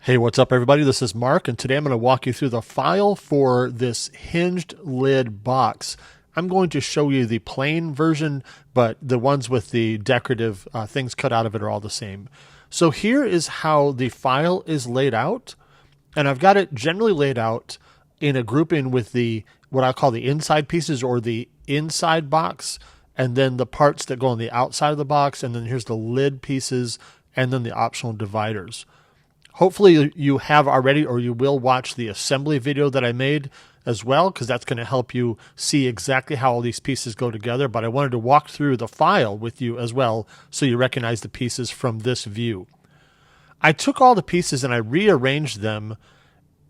Hey, what's up everybody? This is Mark, and today I'm going to walk you through the file for this hinged lid box. I'm going to show you the plain version, but the ones with the decorative things cut out of it are all the same. So here is how the file is laid out, and I've got it generally laid out in a grouping with the what I call the inside pieces or the inside box, and then the parts that go on the outside of the box, and then here's the lid pieces, and then the optional dividers. Hopefully you have already, or you will watch the assembly video that I made as well, because that's going to help you see exactly how all these pieces go together. But I wanted to walk through the file with you as well so you recognize the pieces from this view. I took all the pieces and I rearranged them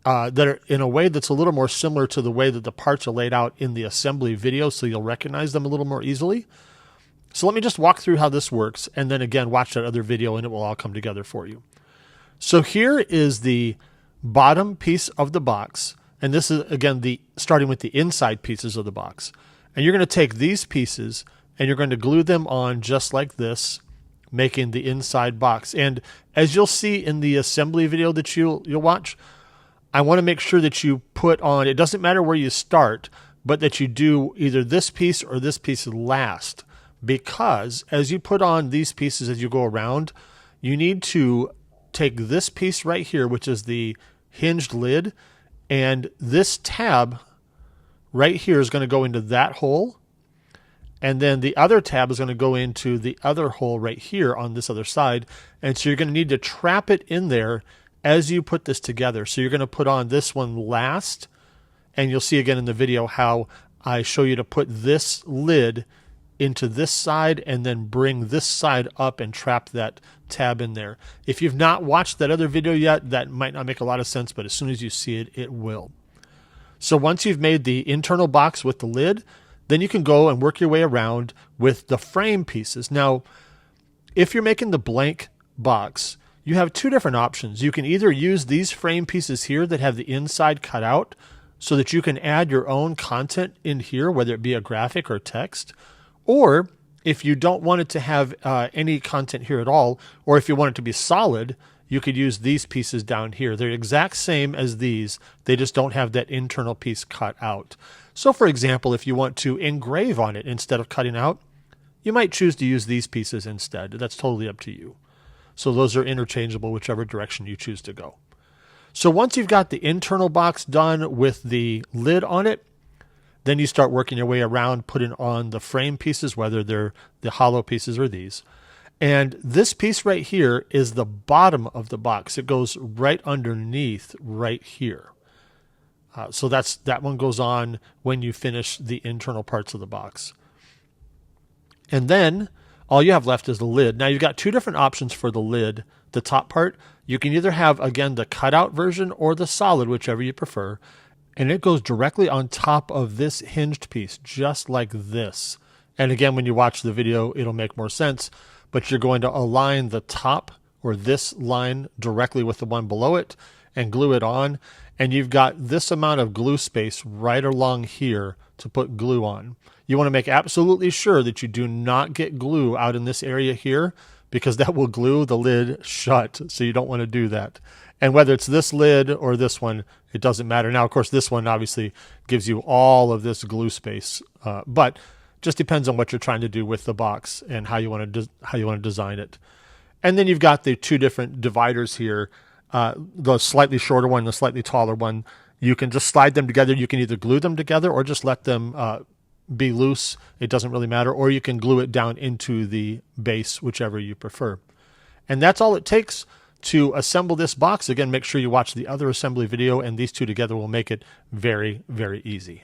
that are in a way that's a little more similar to the way that the parts are laid out in the assembly video, so you'll recognize them a little more easily. So let me just walk through how this works, and then again watch that other video and it will all come together for you. So here is the bottom piece of the box, and this is again starting with the inside pieces of the box. And you're going to take these pieces and you're going to glue them on just like this, making the inside box. And as you'll see in the assembly video that you'll watch, I want to make sure that you put on, it doesn't matter where you start, but that you do either this piece or this piece last, because as you put on these pieces as you go around, you need to take this piece right here, which is the hinged lid, and this tab right here is going to go into that hole, and then the other tab is going to go into the other hole right here on this other side. And so you're going to need to trap it in there as you put this together. So you're going to put on this one last, and you'll see again in the video how I show you to put this lid into this side and then bring this side up and trap that tab in there. If you've not watched that other video yet, that might not make a lot of sense, but as soon as you see it, it will. So once you've made the internal box with the lid, then you can go and work your way around with the frame pieces. Now, if you're making the blank box, you have two different options. You can either use these frame pieces here that have the inside cut out so that you can add your own content in here, whether it be a graphic or text, or if you don't want it to have any content here at all, or if you want it to be solid, you could use these pieces down here. They're exact same as these, they just don't have that internal piece cut out. So for example, if you want to engrave on it instead of cutting out, you might choose to use these pieces instead. That's totally up to you. So those are interchangeable whichever direction you choose to go. So once you've got the internal box done with the lid on it, then you start working your way around, putting on the frame pieces, whether they're the hollow pieces or these. And this piece right here is the bottom of the box. It goes right underneath right here. So that one goes on when you finish the internal parts of the box. And then all you have left is the lid. Now you've got two different options for the lid, the top part. You can either have, again, the cutout version or the solid, whichever you prefer. And it goes directly on top of this hinged piece, just like this. And again, when you watch the video, it'll make more sense, but you're going to align the top or this line directly with the one below it and glue it on. And you've got this amount of glue space right along here to put glue on. You want to make absolutely sure that you do not get glue out in this area here, because that will glue the lid shut. So you don't want to do that. And whether it's this lid or this one, it doesn't matter. Now, of course, this one obviously gives you all of this glue space, but just depends on what you're trying to do with the box and how you want to design it. And then you've got the two different dividers here, the slightly shorter one, the slightly taller one. You can just slide them together. You can either glue them together or just let them be loose. It doesn't really matter. Or you can glue it down into the base, whichever you prefer. And that's all it takes to assemble this box. Again, make sure you watch the other assembly video, and these two together will make it very, very easy.